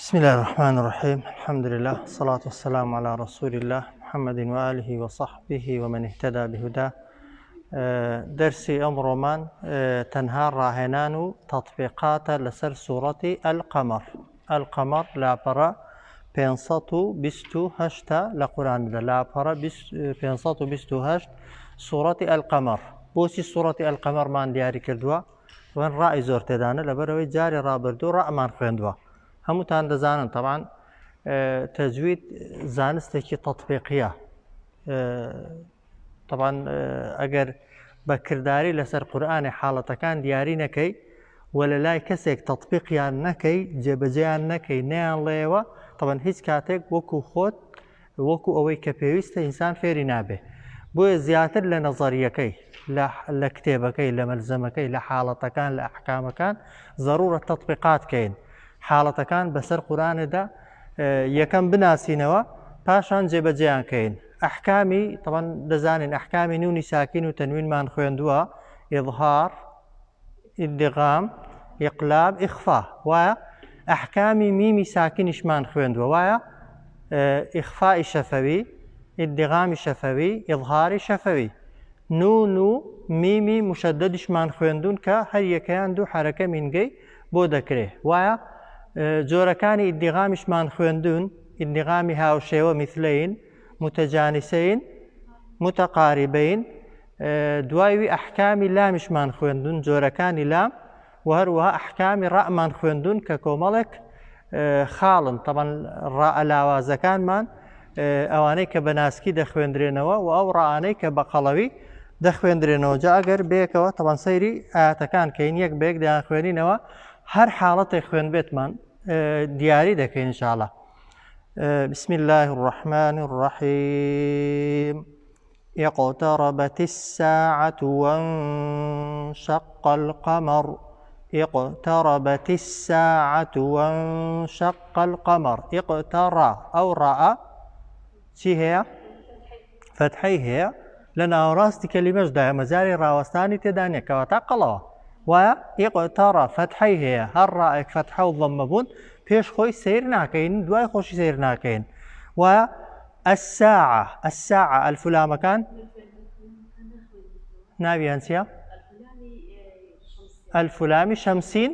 بسم الله الرحمن الرحيم. الحمد لله والصلاة والسلام على رسول الله محمد وآله وصحبه ومن اهتدى بهداه. درسي أمرمان تنهار راهنان تطبيقات لسر سورة القمر. القمر لا برا بينصتو بستو هشتا لقرآن لا برا بينصتو بستو هشت سورة القمر. بوسي سورة القمر من دياري كردوا وان رأي زور تدانا لبروي جاري رابردو رأمان خويندوا هموتان دزانن. طبعا تجويد زانستێکی تطبیقیە. طبعا ئەگەر بەکرداری لەسەر قورئانی حاڵەتەکان دیاری نەکەی و لە لای کەسێک تطبیقیان نەکەی جێبەجێیان نەکەی نەیانڵێەوە طبعا هیچ کاتێک وەکو خۆت وەکو ئەوەی کە پێویستە ئینسان فێری نابێ. بۆیە زیاتر لە نەزەریەکەی لە کتێبەکەی لە مەلزەمەکەی لە حاڵەتەکان لە ئەحکامەکان ضرورە تطبیقات کەین. حاڵەتەکان بەسەر قورئانێدا یەکەم بناسینەوە پاشان جێبەجێیان کەین. ئەحکامی طبعا دەزانین ئەحکامی نونی ساکین و تەنوینمان خوێندووە: ئیظهار، ئیدغام، ئیقلاب، ئیخفا. وایە ئەحکامی میمی ساکینیشمان خوێندووە، وایە ئیخفای شەفەوی، ئیدغامی شەفەوی، ئیظهاری شەفەوی. نون و میمی مشەددیشمان خوێندوون کە هەر یەکەیان دوو حەرەکە مینگەی بۆ دەکرێ. وایە جۆرەکانی ئیدغامیشمان خوێندوون: ئیدغامی هاوشێوە مثلەین، متەجانسەین، متەقاریبەین. دوایوی ئەحکامی لامیشمان خوێندوون، جۆرەکانی لام، و هەروەها ئەحکامی ڕەئمان خوێندوون کە کۆمەڵێک خاڵن. طبعا ڕائە لاوازەکانمان ئەوانەی کە بە ناسکی دەخوێندرێنەوە و ئەو ڕائانەی کە بە قەڵەوی دەخوێندرێنەوە. جا ئەگەر بەیەکەوە طبعا سەیری ئاەتەکان کەین یەک بەیەک دەیان خوێنینەوە، هەر حاڵەتێک خوێن بێتمان دیاری دەکەین انشاءالله. بسم الله الرحمن الرحيم. اقتربت الساعة وانشق القمر. اقتربت الساعة وانشق القمر. اقترى أو رأى چی هەیە؟ فتحەی هەیە لە ناوەڕاستی کەلیمەشدا، مەجاری ڕاوەستانی تێدا نییە، کەواتە قەڵەوە. وایە ئیقتەڕە فتحەی هەیە، هەر ڕائێک فتحە و ضەممە بوون پێش خۆی سیر ناکەین، دوای خۆشی سیر ناکەین. وایە الساعة. الساعة ئەلفولامەکان ناویان چییە؟ ئەلفولامی شەمسین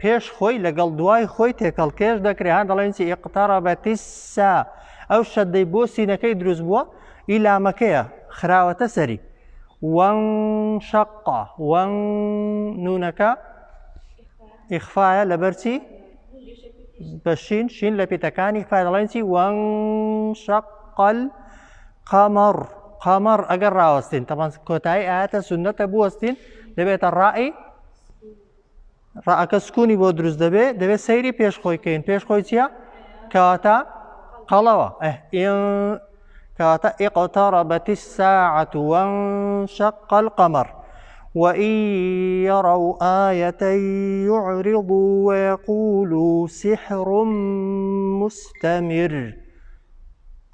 پێش خۆی لەگەڵ دوای خۆی تێکەڵکێش دەکرێت. هەن دەڵێن چی؟ ئیقتەرەبەتی الساعة. ئەو شەدەی بۆ سینەکەی دروست بووە ئیلامەکەیە خراوەتە سەری. وانشق وان نونەکە ئیخفایە لەبەرچی بەشین شین لە پێتەکانی ئیخفای دەڵێن چی؟ وانشق القەمەڕ. قەمەڕ ئەگەر ڕاوەستین طبعا کۆتایی ئاەتە سونەتە بوەستین دەبێتە ڕائی، ڕائەکە سکوونی بۆ دروست دەبێت، دەبێت سەیری پێشخۆی کەین. پێشخۆی چییە؟ کەواتە قەڵەوە. كاتا اقتربت الساعة وانشق القمر وإن يروا آية يعرضوا ويقولوا سحر مستمر.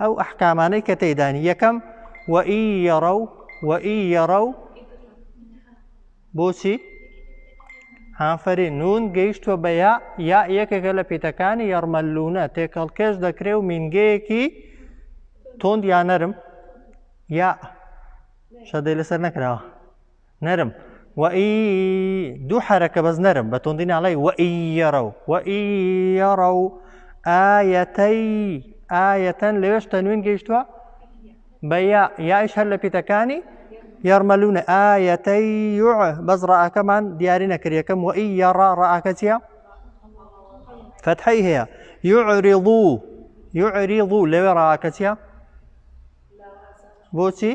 أو أحكاماني كتيداني يكم وإن يروا بوسي هانفري نون جيشتو بيا يا يكلا بيتكاني يرملونا تيكال كيش دكريو من جيكي تۆند یا نەرم یا شەدەی لەسەر نەکراوە نەرم. دوو حرەکە بەس نەرم بە تۆندی ناڵێ وئن يروا ئایەتەن لەوێش تەنوین گەیشتووە بە یائیش هەر لە پیتەکانی یەرمەلوونە ئایەتەی بەس ڕائەکەمان دیاری نەکرد. یەکەم وئن يرا ڕائەکە چییە؟ فتحەی هەیە. يعرضوا لەوێ ڕائەکە چییە؟ بۆچی؟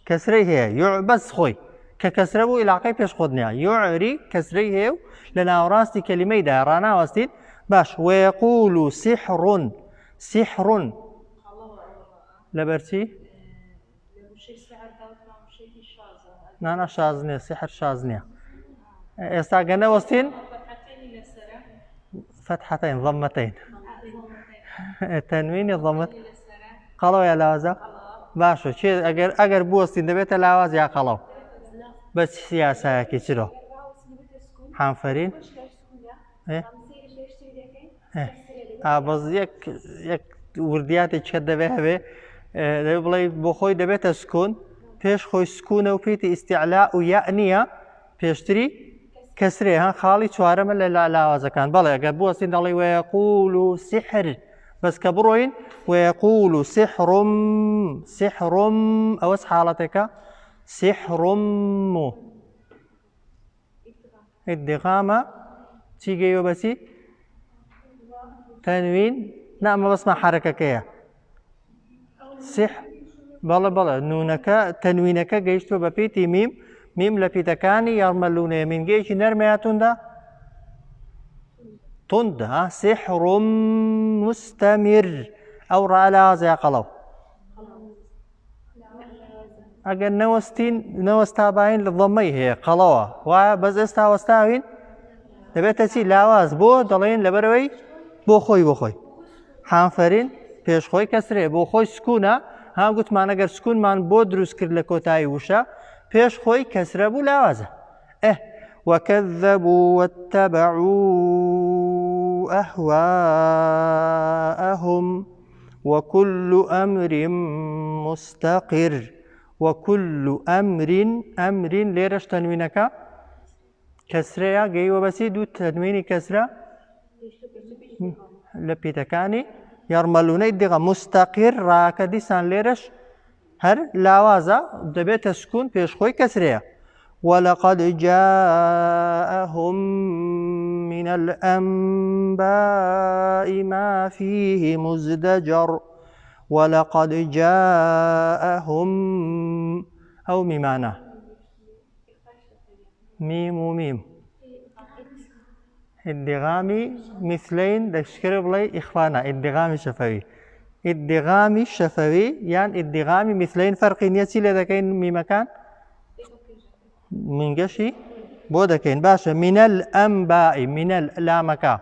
کەسرەی هەیە بەس خۆی کە کەسرە بوو عیلاقەی پێش خۆت نییە. یعری کەسرەی هەیە و لە ناوەڕاستی کەلیمەیدا ڕاناوەستین. باش وەیەقول سحر لەبەرچی؟ نانا شاز نییە، سحر شاز نییە. ئێستا گەنە وەستین فتحەتەین ضەممەتەین تەنوینی ضەممەت قەڵەوە یا لاوازە؟ باشە ئەگەر بوەستین دەبێتە لاواز یا قەڵەو بە سیاسایەکی چرۆ؟ حانفەرین بەس یەک وردیاتێک دەبێ هەبێ دەبێ بڵێ بۆ خۆی دەبێتە سکون پێش خۆی سکونە و پێیتی ئیستیعلا و یا نییە پێشتری کەسرێ هەن خاڵی چوارەمە لە لاوازەکان بەڵێ ئەگەر بوەستین دەڵێ وەیەقول و سحر بەس کە بڕۆین وەیەقول و سحڕم ئەوەس حاڵەتێکە سحڕم و ئیدغامە چی گەیوە بەچی تەنوین نامە بەسمە حرەکەکەیە بەڵێ نونەکە تەنوینەکە گەیشتووە بە پێیتی میم لە پیتەکانی یارمەلوونەیە مینگەیەکی نەرمەیە توندە سحڕم مستەمر ئەو ڕالاوازەیە قەڵەو ئەگەر نەوەستابین لە ضەمەی هەیە قەڵەوە وایە بەس ئێستا وەستاوین دەبێتە چی لاواز بۆ دەڵێن لەبەرەوەی بۆ خۆی حانفەرین پێشخۆی کەسرێ بۆ خۆی سکوونە ها گوتمان ئەگەر سکوونمان بۆ دروست کرد لە کۆتایی وشە پێش خۆی کەسرە بوو لاوازە وكذبوا واتبعوا أهواءهم وكل أمر مستقر وكل أمر ليرش تنوينك كسريا جاي وبسيد تنويني كسرة لبيتكاني يرملون يدغى مستقر راكديسان ليرش هر لاوازا دبيت سكون بيش خوي كسريا ولقد جاءهم من الأنباء ما فيه مزدجر ولقد جاءهم أو ميمانا ميم ادغامي مثلين دشكر بلاي إخوانا ادغامي شفوي يعني ادغامي مثلين فرق نيتي لذكين ميمكان من قشي بودكين باشا من الأنباء من اللامكا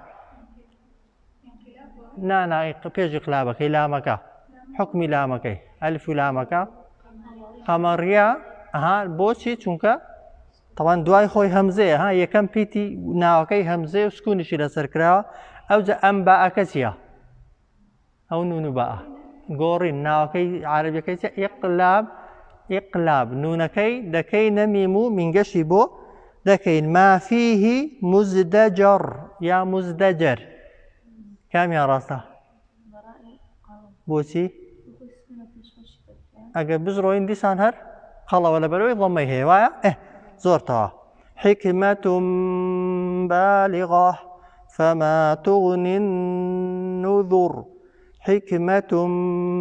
نا بيجي قلابك لامكا حكمي لامكي ألف لامكا قمريا بوشي چونكا طبعا دواي خوي همزه يكم بيتي ناوكي همزه وسكوني شي لسر كراوه او جا أنباء كسيا او نونو باء قورين ناوكي عربي كيسيا إقلاب نونكي دكي نميمو من قشي بو دكين ما فيه مزدجر يا مزدجر كام يا راسا بوشي اگر بزروين ديسان هر خلا ولا بروي ضمي هي وايا زورتها حكمة بالغة فما تغني النذر حكمة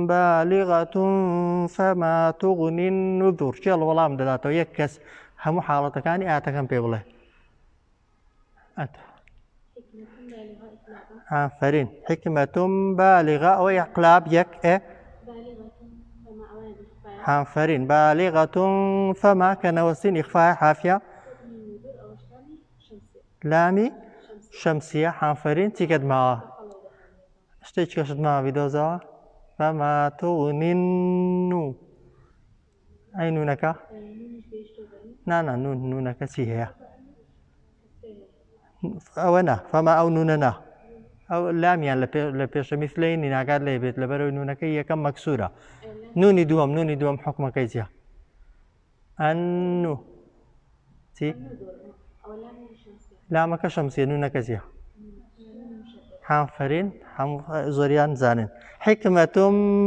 بالغة فما تغني النذر شال والله مدلاتو يكس هم حالتك كاني آتكم بيبله فرين حكمة بالغة أو إقلاب يك حنفرين بالغة فما كنوسين إخفاء حافية لامي شمسية حنفرين تيكد معها اشتيش كشد معها بدوزا فما تغنينو أي نونك؟ نونك سي هي أونا فما أو نوننا أو لام يعني لبيش مثلين ناقاد لي بيت لبرو نونك هي كم مكسورة نوني دوم حكم كيزيا أنو تي لامك شمسية نونك زيا حنفرين زوريان زانين حكمة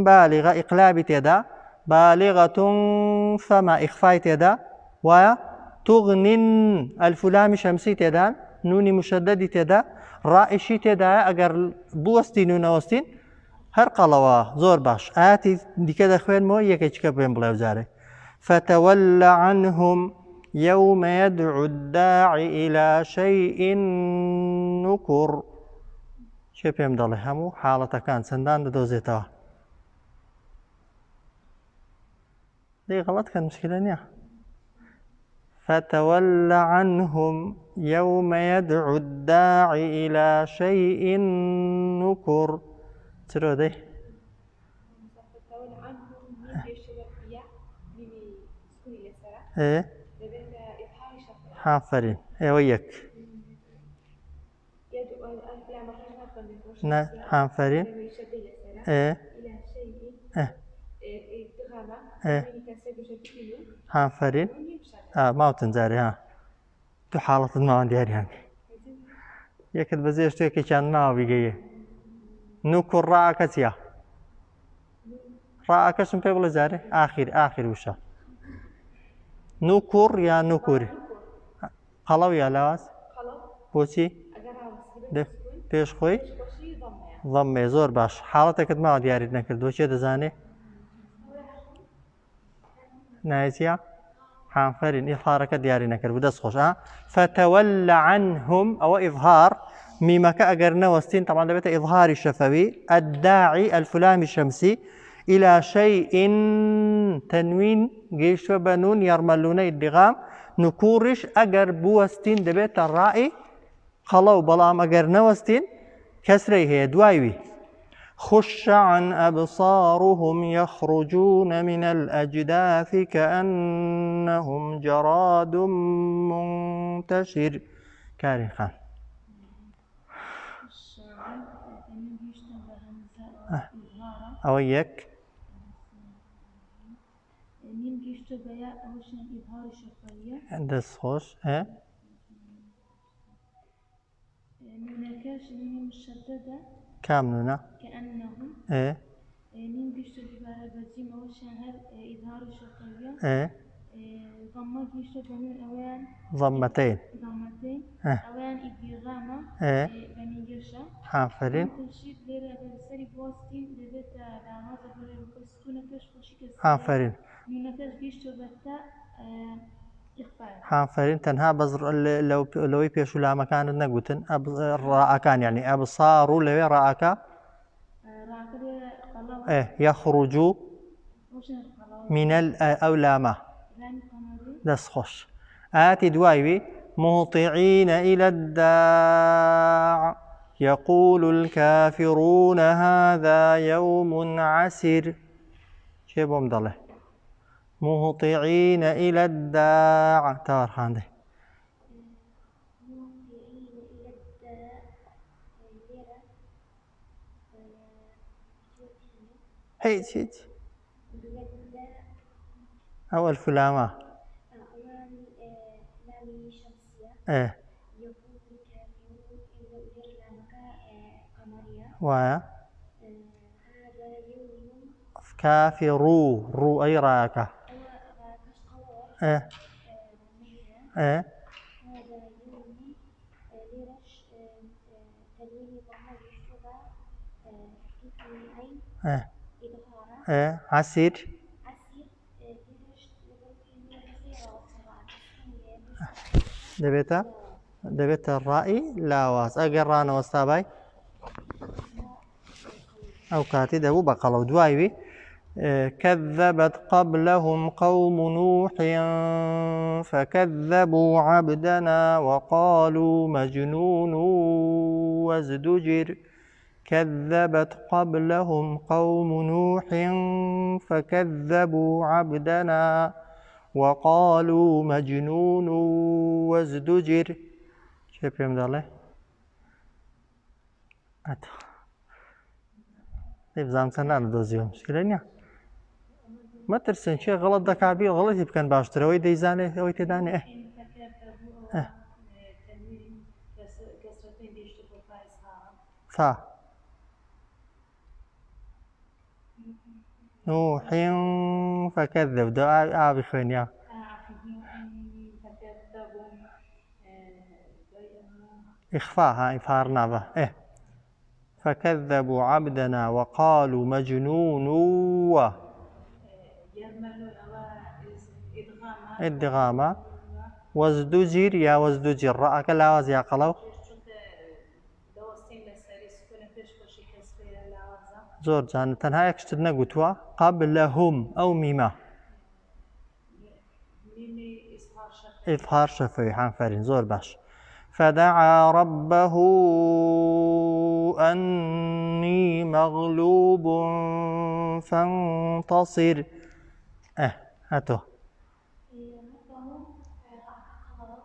بالغة إقلاب تيدا بالغة فما إخفاء تيدا ويا تغنين الفلام شمسي تيدا نوني مشدد تيدا رائشي تيدا أجر بوستين ونوستين هر قلوا زور باش آتي دي كده خوين مو يكيشك بين بلا وزاري فتول عنهم يوم يدعو الداعي إلى شيء نكر شو بيم ضل همو حالة كان سندان دوزيتها دي غلط كان مشكلة نيا فتول عنهم يوم يدعو الداعي إلى شيء نكر ترى ده ايه حافرين ايه وياك حانفرين حانفرين ما تنزاري ها تو حالة ما عندي هريان يكد بزيش توكي كان ما بيجي نوكر راكتيا راكش مبي ولا زاري آخر وشا نوكر يا نوكوري قلو يا لاس بوشي بيش خوي ضمي زور باش حالتك ما دياري نكردو شي دزاني نايزيا حانفرين إظهارك دياري نكر بدس خوش فتولى عنهم أو إظهار ميمك أجرنا وستين طبعا لبيت إظهار الشفوي الداعي الفلام الشمسي إلى شيء تنوين جيش وبنون يرملون الدغام نكورش أجر بوستين دبيت الرائي خلو بلام أجرنا وستين كسري هي دوايوي خش عن أبصارهم يخرجون من الأجداث كأنهم جراد منتشر كارين خان أويك دس خوش كاملنا كأنهم نين بيشتو ببارة بزيم أوشان هر إظهار الشرطية ضمة بيشتو بنين أوان ضمتين أوان إدغامة بنين جرشة حافرين تنشيد ليرة بسري بوستين لذات لعمازة بليرو كسكونة كش خوشي كسكونة حافرين نونكش بيشتو بتا حافرين تنها بزر لو يبيشوا لا مكان نقوتن الراء كان يعني أبصاروا لو راءك يخرجوا من الأولامة دس خوش آتي دوايوي مهطعين إلى الداع يقول الكافرون هذا يوم عسر شيء بمضله مهطعين إلى الداع تار خاندي هي شيء أول فلامة ويا كافروا رو أي راكة عسير دبيت الرأي لا واس أقرانا واستاباي أو كاتي دبو بقلو دوايوي كذبت قبلهم قوم نوح فكذبوا عبدنا وقالوا مجنون وازدجر كذبت قبلهم قوم نوح فكذبوا عبدنا وقالوا مجنون وازدجر شايف يا مدالي طيب زامسان أنا دوزيهم مشكلة ما ترسن شيء غلط دكابي غلط يمكن باشتري وي ديزاني وي تداني فا نوح فكذب دعاء بخوين يا إخفاء إفهارنا به فكذبوا عبدنا وقالوا مجنون إدغاما وازدجر يا وازدجر رأك لا وزيا قلو زور جان تنها يكشتدنا قتوا قبلهم أو ميما إظهار شفوي حنفرين زور باش فدعا ربه أني مغلوب فانتصر هاتو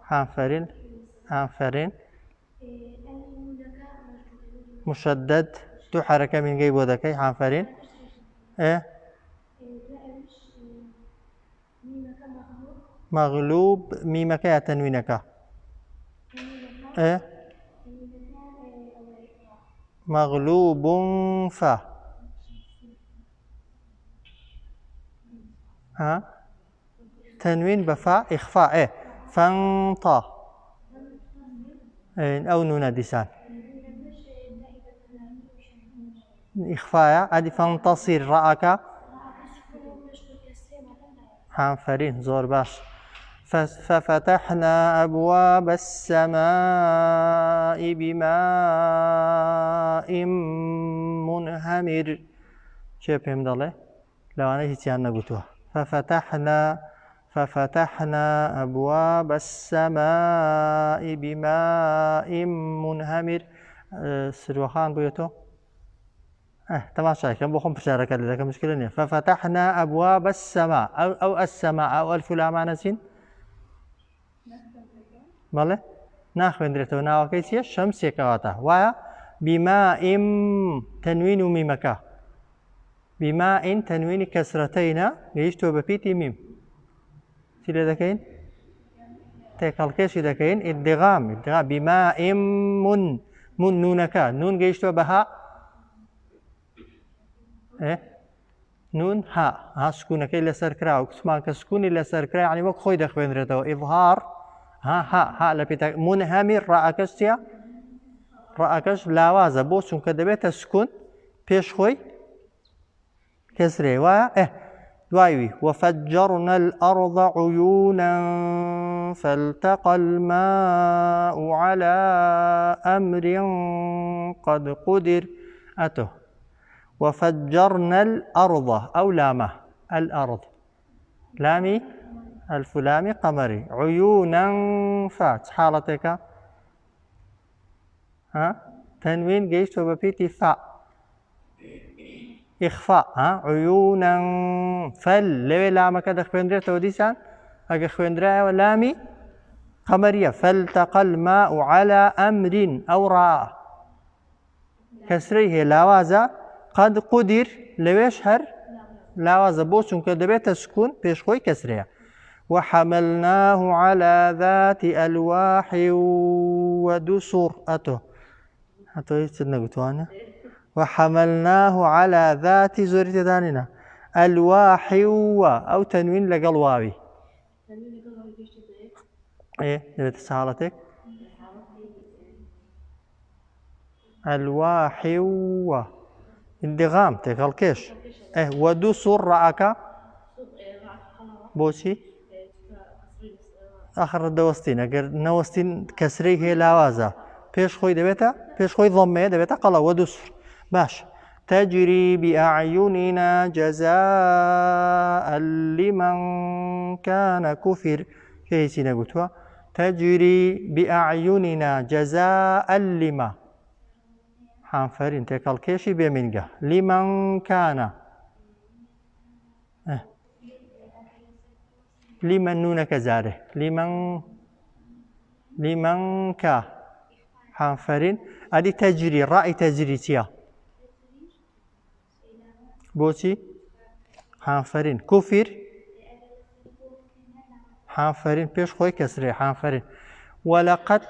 حنفرين مشدد دو حركة من جيب ودكي حنفرين إيه مغلوب ميمك يا تنوينك إيه مغلوب فا ها تنوين بفاء إخفاء إيه فانطا إيه أو نون ديسان إخفاء أدي فانتصر رأك حنفرين زور باش ففتحنا أبواب السماء بماء منهمر شو بهم ضله لو أنا هيك أنا قلتها ففتحنا أبواب السماء بماء منهمر سروخان بيوتو تماشا كم بخم بشارك لك مشكلة نية ففتحنا أبواب السماء أو السماء أو ألف لا معنى سين بله ناخذ درته ناوكيسية شمس كواتا ويا بماء تنوين ميمكا بماء تنوين كسرتين يجتو ببيتي ميم سيلا دكين تكالكيش دكين ادغام بماء من نونكا نون يجتو بها إيه نون ها سكونك إلا سركرا وكسمان كسكون إلا سركرا يعني وك خوي دخوين رتو إظهار ها لبيتا منهمر رأكش لاوازة بوشون كدبيت سكون بيش خوي كسري دوايوي وفجرنا الأرض عيونا فالتقى الماء على أمر قد قدر أتو وفجرنا الأرض أو لامه الأرض لامي الفلامي قمري عيونا فات حالتك تنوين جيش وببيتي فاء إخفاء عيونا فل لوي لامك دخويندرة توديسان أجا خويندرة ولامي قمرية فالتقى الماء على أمر أو راء كسريه لاوازة قد قدر لويش هر لاوازة بوشون كدبيت سكون بيش خوي كسريه وحملناه على ذات ألواح ودسر أتو يتسدنا قلتوانا وحملناه على ذات زوري داننا ألواح أو تنوين لقل واوي إيه دبيت السهالتك ألواح ادغام تقال كيش إيه ودسر رأك بوشي آخر دوستين أجر نوستين كسري هي لاوازة بيش خوي دبيتا بيش خوي ضمة دبيتا قلا ودسر باش تجري بأعيننا جزاء لمن كان كفر كيسي نقولها تجري بأعيننا جزاء لما حنفرين تكال كيشي بيمينجا لمن كان لمن نونك زاره لمن كا حنفرين ادي تجري رأي تجري تيا بوتي حنفرين كفر حنفرين بيش خوي كسري حنفرين ولقد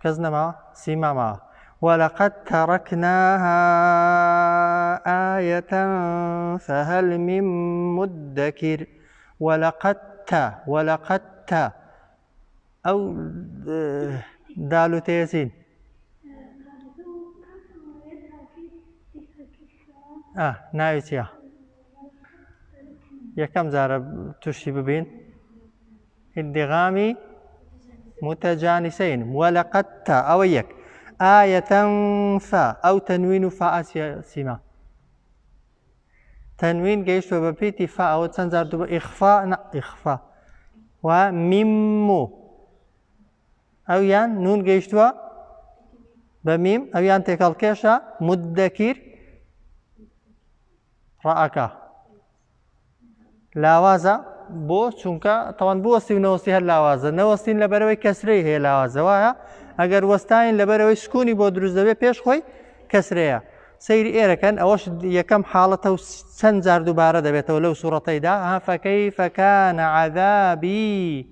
كزنا ما سيما ما ولقد تركناها آية فهل من مدكر ولقد تا أو دالو تيسين ناويتيا يا كم زارب تشي ببين ادغامي متجانسين ولقد تا أويك آية فا أو تنوين فاء سيما تنوين جيش وببيتي فاء أو تنزار دوبا إخفاء وميمو أو يان نون جيشتوا بميم أو يان تكال كيشا مدكر رأكا لاوازة بو چونكا طبعا بو وستي ونوستي هاللاوازة نوستين لبروي كسري هي لاوازة وايا اگر وستاين لبروي سكوني بو دروز دبي پیش خوي كسرية سيري إيركن أوش يكم حالته سنزار دوبارة دبيته ولو سورتي دا فكيف كان عذابي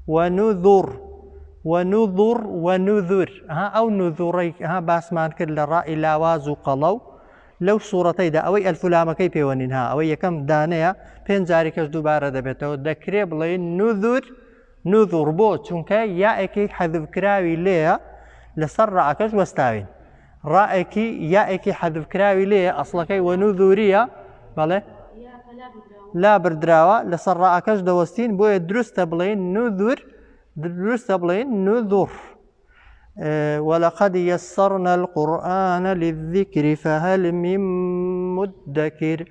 ونذر أو نذري باسمان كل الرأي لاواز قلو لو سورتي دا أوي الفلامة كيف يونينها أوي يكم دانية بينزاري كش دوبارة دبيته دكري بلين نذر بو چونك يائكي حذف كراوي ليه لسر رأكش واستاوين رأيكي يائكي حذف كراوي ليه أصلكي ونذورية بله لا بردراوة لسر رأكش دوستين بو درست بلين نذر ولقد يسرنا القرآن للذكر فهل من مدكر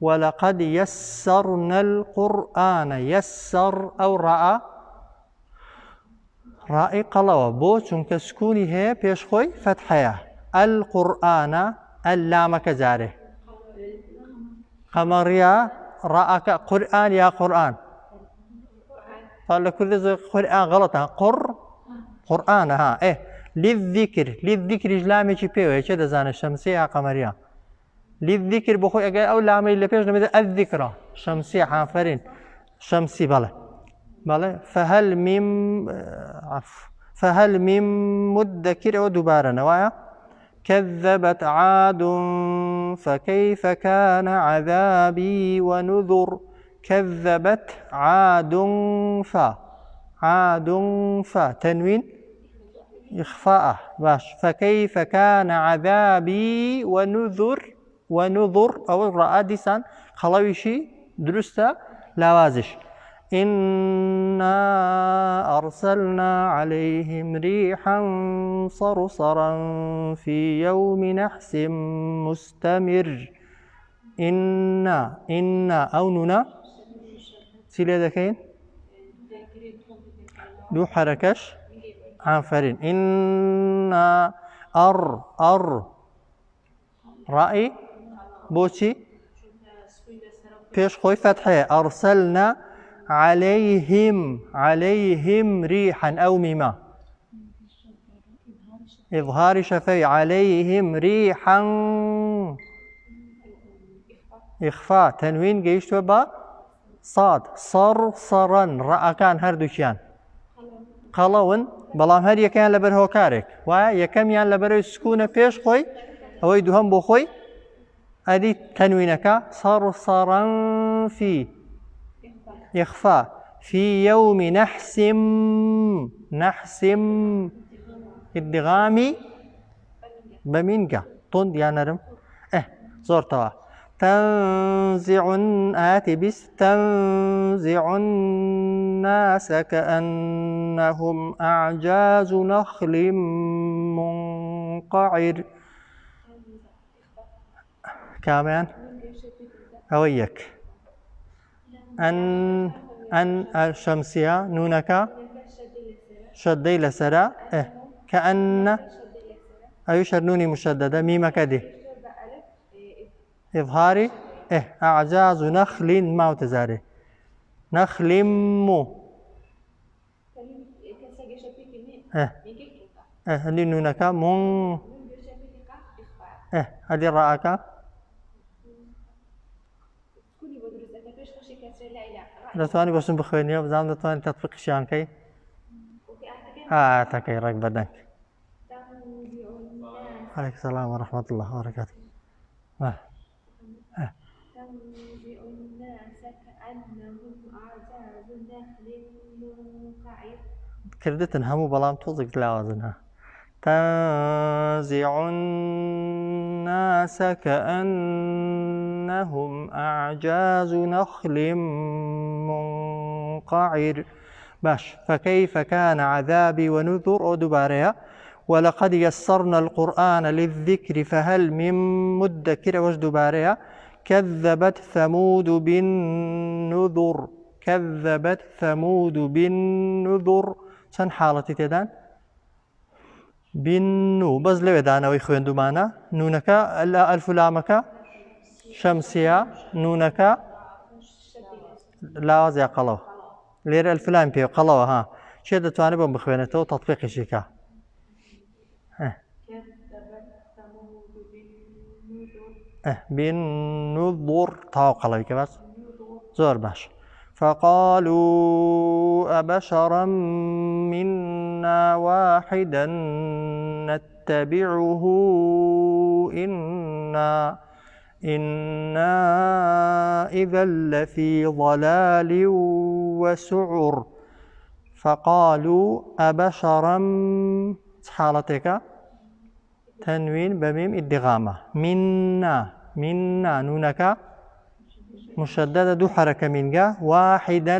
ولقد يسرنا القرآن يسر أو رأي قلوة بو چونك سكوني هي بيش خوي فتحية القرآن اللام كجاره قمريا رأك قرآن يا قرآن قال كل ذي قرآن غلط قرآن للذكر جلامي چي بيوه چه دزان الشمسية قمريا للذكر بخوي اگر او لامي اللي بيش نميد الذكرى شمسية حافرين شمسي بله فهل من مدكر او دوباره نوايا كذبت عاد فكيف كان عذابي ونذر كذبت عاد تنوين إخفاء باش فكيف كان عذابي ونذر أو الرئادسان خلاويشي درستا لاوازش إنا أرسلنا عليهم ريحا صرصرا في يوم نحس مستمر إنا أو نونا سيلة دكين دو حركش عفرين إنا رأي بوشي بيش خوي فتحة أرسلنا عليهم ريحا أو ميما إظهار شفي عليهم ريحا إخفاء تنوين جيش با صاد صرصرا رأى كان هردوشيان قلون بلام هر يكيان لبر هوكارك ويكم يان لبر سكون بيش خوي أو يدوهم بو خوي أدي تنوينك صرصرا في إخفاء في يوم نحس الدغامي بمينجا طند يا نرم زور توا تنزع الناس كأنهم أعجاز نخل منقعر كمان أويك أن الشمسية نونك شدي لسرا كأن أيشر نوني مشددة ميمك دي إظهاري أعجاز نخل ما تزاري نخل مو اللي نونك من هذه رأك دەتوانی بۆشم بخوێنیەوە بزانم دەتوانین تەطبیقیشیان کەی تەکەی ڕێک بەدەنگ عەلەیکم سەلام وەرەحمەتوڵڵاه وبەرەکاتوه کردتن هەموو بەڵام تۆزێک لاوازن تنزع الناس كأنهم أعجاز نخل منقعر باش فكيف كان عذابي ونذر أو دبارها ولقد يسرنا القرآن للذكر فهل من مدكر وش دبارها كذبت ثمود بالنذر چەند حاڵەتی تێدان بنو بەس لەوێ دانەوەی خوێندومانە نونەکە ئەلف و لامەکە شەمسیە نونەکە لاوازیا قەڵەوە لێرە ئەلف و لام پێ قەڵەوە چێ دەتوانێت بۆم بخوێنێتەوە تەطبیقیشی کە بالنذر تاو قلبك بس زور باش فقالوا أبشرا منا واحدا نتبعه إنا إذا لفي ضلال وسعر فقالوا أبشرا حالتك تنوين بميم ادغامة منا نونك مشددة دو حركة منجا واحدا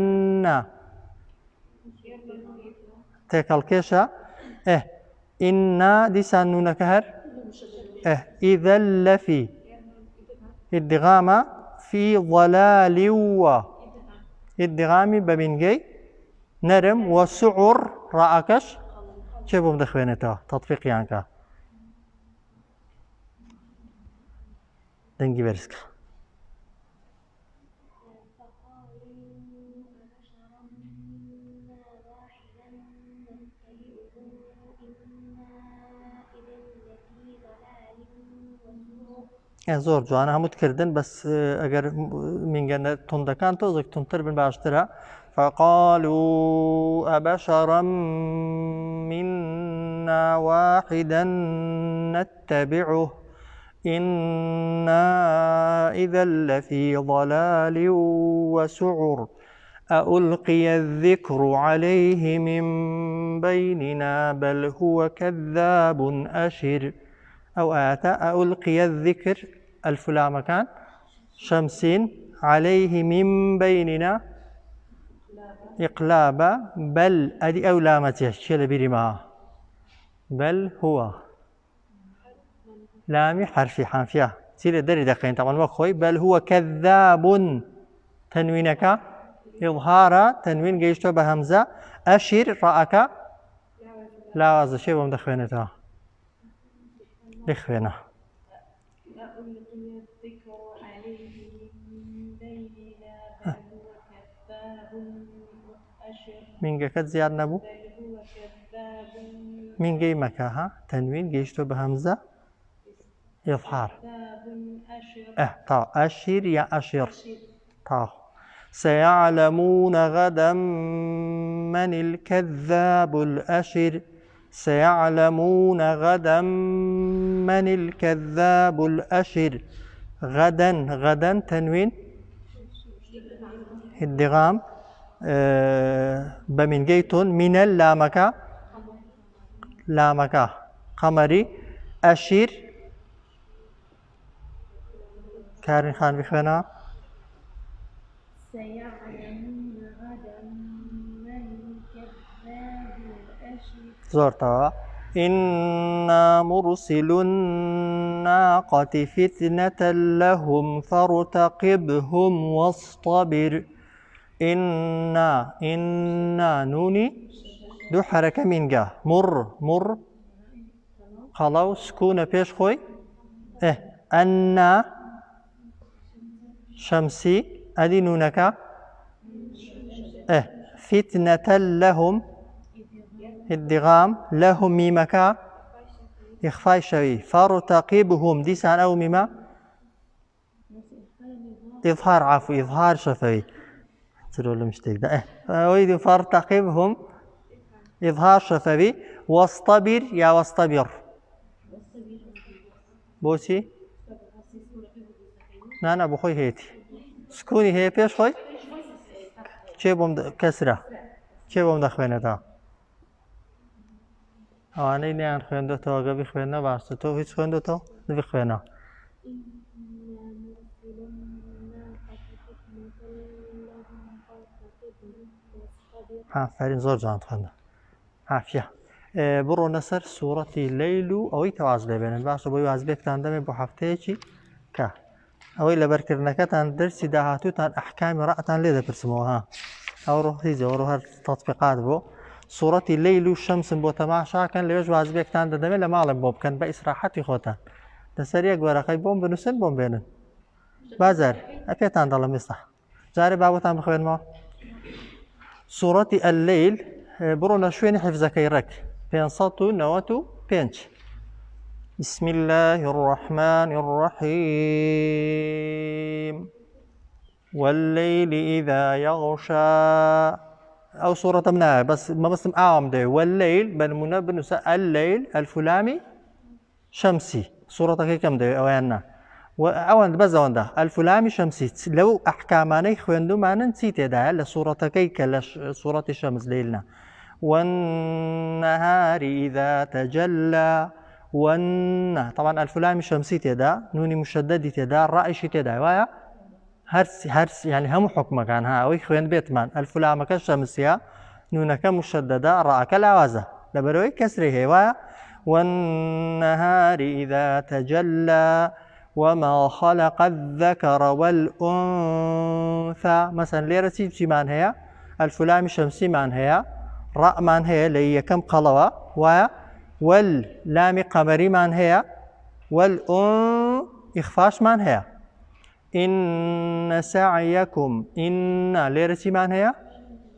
تكال كيشا إنا دي سانونك هر إذا لفي ادغامة في ضلال و ادغامي بمنجي نرم وسعر رأكش شبهم دخوينتا تطبيق يانكا دنجي برسكا زۆر جوانە هەمووت کردن بەس ئەگەر مینگەنە تونندەکان تۆزێک تونتر بن باشترە فقالوا أبشرا منا واحدا نتبعه إنا إذا لفي ضلال وسعر ألقي الذكر عليه من بيننا بل هو كذاب أشر أو آتا ألقي الذكر الفلا مكان شمسين عليه من بيننا إقلابا بل أدي أولامته شيل برما بل هو لامي حرفي حنفية سيل دري دقين طبعا وخوي بل هو كذاب تنوينك إظهار تنوين جيشتو بهمزة أشير رأك لا وازا شيء بمدخوينتها لخوينه من قد زياد نبو من جي مكاها تنوين جيشتو بهمزة إظهار تا أشير يا أشير تا سيعلمون غدا من الكذاب الأشر سيعلمون غدا من الكذاب الأشر غدا تنوين الدغام بمن جيتون من لامكا قمري أشير كارين خان بخنا سيعلمون غدا من الكذاب الأشر زورتا إنا مرسل الناقة فتنة لهم فارتقبهم واصطبر إنا نوني دو حركة من جا مر خلاو سكون بيش خوي أنا شمسي أدي نونك فتنة لهم الدغام لهم ميمكا إخفاء شوي فارتقبهم ديسان أو ميما إظهار عفو إظهار شفوي تقول مشتاق ده أريد فارتقبهم إظهار شفوي واصطبر يا واصطبر بوسي نانا بخوي هيتي سكوني هي بيش خوي چه بوم كسرة چه بوم دخوينه تا آنی نیان خوانده تا اگه بخوانه واسه تو هیچ خوانده تا نبخوانه. فرین زور جان خوانده. عافیه. برو نصر سورة الليل أوي تواصل بينن باش بوي واجب تاندم بحفته چی که أوي لبركر نكتان درس دهاتو تان أحكام رأتان لذا برسموها أو روح تيجي أو روح التطبيقات بو سورة الليل والشمس بو تماشا كان ليش واجب تاندم دم لما علم بوب كان بإس راحتي خوتان تسريع ورقي بوم بنوسن بوم بينن بازار أبي تاندم مصح جاري بابو تام بخوين ما سورة الليل برو نشوين حفظك يرك 595 بسم الله الرحمن الرحيم والليل إذا يغشى أو سورة منها بس ما بس أعم ده والليل بالمنبه الليل الفلامي شمسي سورة كم ده أوينا وأوان بزوان ده الفلامي شمسي لو أحكاماني خوندو ما نسيت ده لسورة كيك لسورة الشمس ليلنا والنهار إذا تجلى طبعا الفلامي شمسي تدا نوني مشدد تدا رائش تدا ويا هرس يعني هم حكم كان ها أو خوين بيتمان الفلامة كالشمسية نونك مشددة رأك العوازة لبروي كسره ويا والنهار إذا تجلى وما خلق الذكر والأنثى مثلا ليرتي بشي مان هي الفلامي شمسي مان هي راء مان هي لي كم قلوة واللام قمري مان هي إخفاش مان هي إن سعيكم إن ليرتي مان هي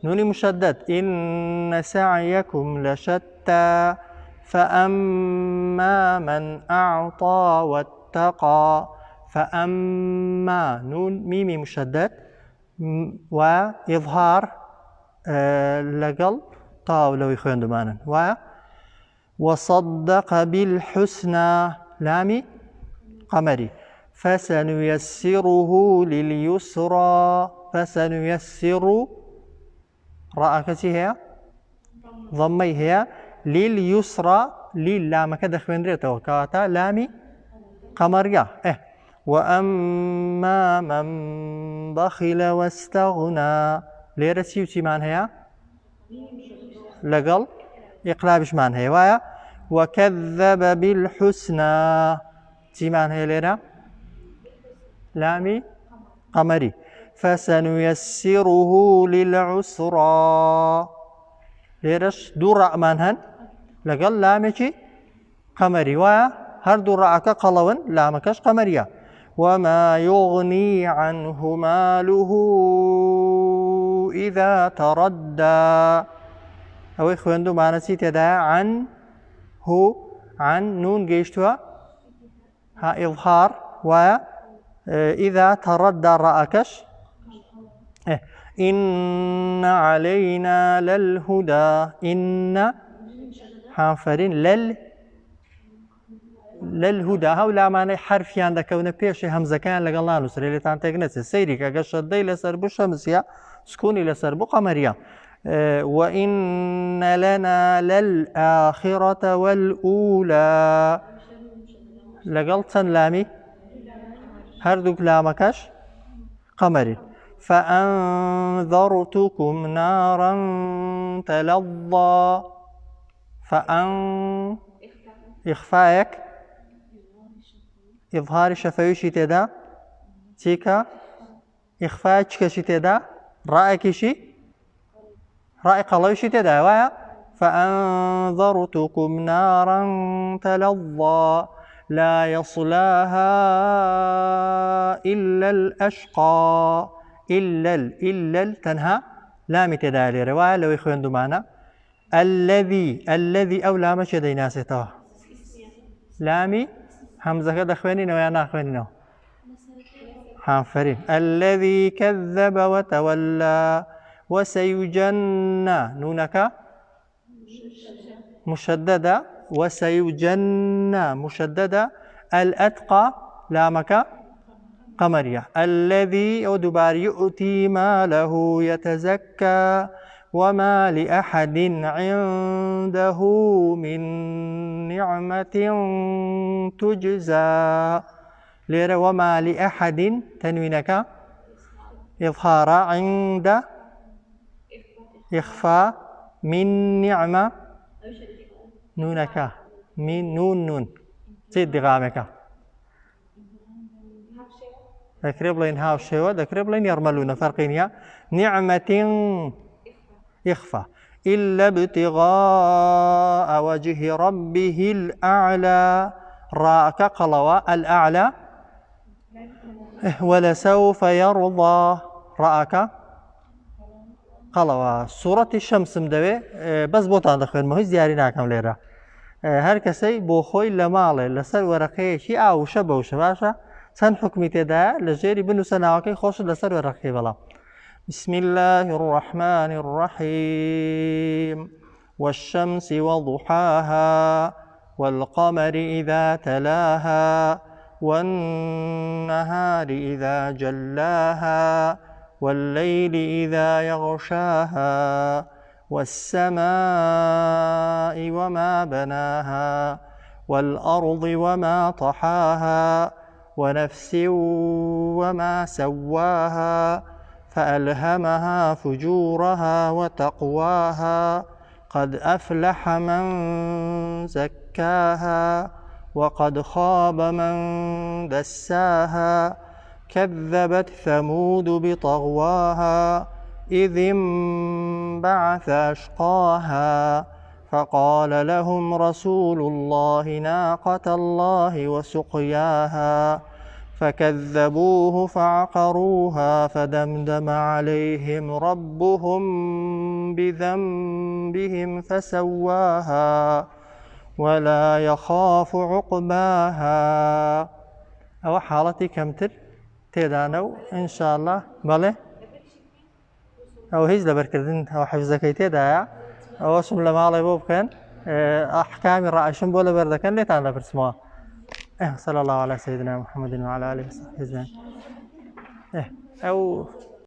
نوني مشدد إن سعيكم لشتى فأما من أعطى واتقى فأما نون ميمي مشدد وإظهار لقل طاو لو يخوين دمانا وصدق بالحسنى لامي قمري فسنيسره لليسرى فسنيسر رأكتي هي ضمي هي لليسرى للام كذا خوين ريتو كاتا لامي قمرية وأما من بخل واستغنى ليرسيو تيمان هي لقل إقلابش مان هي وايا وكذب بالحسنى تيمان هي ليرا لامي قمري فسنيسره للعسرى ليرش دور مانهن لقل لامي قمري وايا هر دورعك قلون لامكش قمرية وما يغني عنه ماله إذا تردى أو إخواندو ما نسيت يدا عن هو عن نون جيشتوا ها إظهار وإذا تردى رأكش إن علينا للهدى إن حافرين للهدى هؤلاء معنى حرف عند كون بيش همزة كان لقلنا نسر اللي تانتقنس سيري كقش الدي لسربو شمسية سكوني لسربو قمرية وإن لنا للآخرة والأولى لقلتن لامي هردوك لامكش قمري فأنذرتكم نارا تلظى إخفاءك إظهار شفوي شي تدا تيكا إخفاء شي تدا رأيك شي رأي قلوي شي تدا وايا فأنذرتكم نارا تلظى لا يصلاها إلا الأشقى إلا تنهى لام تدا لرواية لو يخوين دمانا الذي أو لام شدي ناسته لامي همزة كده أخوانينا ويانا أخوانينا حافرين الذي كذب وتولى وسيجنى نونك مشددة وسيجنى مشددة الأتقى لامك قمرية الذي أدبار يؤتي ماله يتزكى وما لأحد عنده من نعمة تجزى ليرى وما لأحد تنوينك إظهار عند إخفاء من نعمة نونك من نون زيد دغامك ذكرب لين هاو شيوة ذكرب لين يرملون فرقين نعمة إخفى إلا ابتغاء وجه ربه الأعلى راك قلوى الأعلى ولسوف يرضى راك قلوى سورة الشمس مدوي بس بوتان دخل مهز دياري ناكم ليرا هەر کەسەی بۆ خۆی لە ماڵێ لەسەر وەرەقەیەکی ئاوشە بەوشە باشە چەند حکمی تێدایە لە ژێری بنووسە ناوەکەی خۆش لەسەر وەرەقەی بەڵام بسم الله الرحمن الرحيم والشمس وضحاها والقمر إذا تلاها والنهار إذا جلاها والليل إذا يغشاها والسماء وما بناها والأرض وما طحاها ونفس وما سواها فألهمها فجورها وتقواها قد أفلح من زكاها وقد خاب من دساها كذبت ثمود بطغواها إذ انبعث أشقاها فقال لهم رسول الله ناقة الله وسقياها فكذبوه فعقروها فدمدم عليهم ربهم بذنبهم فسواها ولا يخاف عقباها أو حالتي كمتر تيدانو إن شاء الله بله أو هيج لبركردن أو حفظكي تيدايا أو اسم لمالي بوبكن أحكام الرأيشن بولا بردكن ليتان لبرسموها صلى الله على سيدنا محمد وعلى آله وصحبه أجمعين أو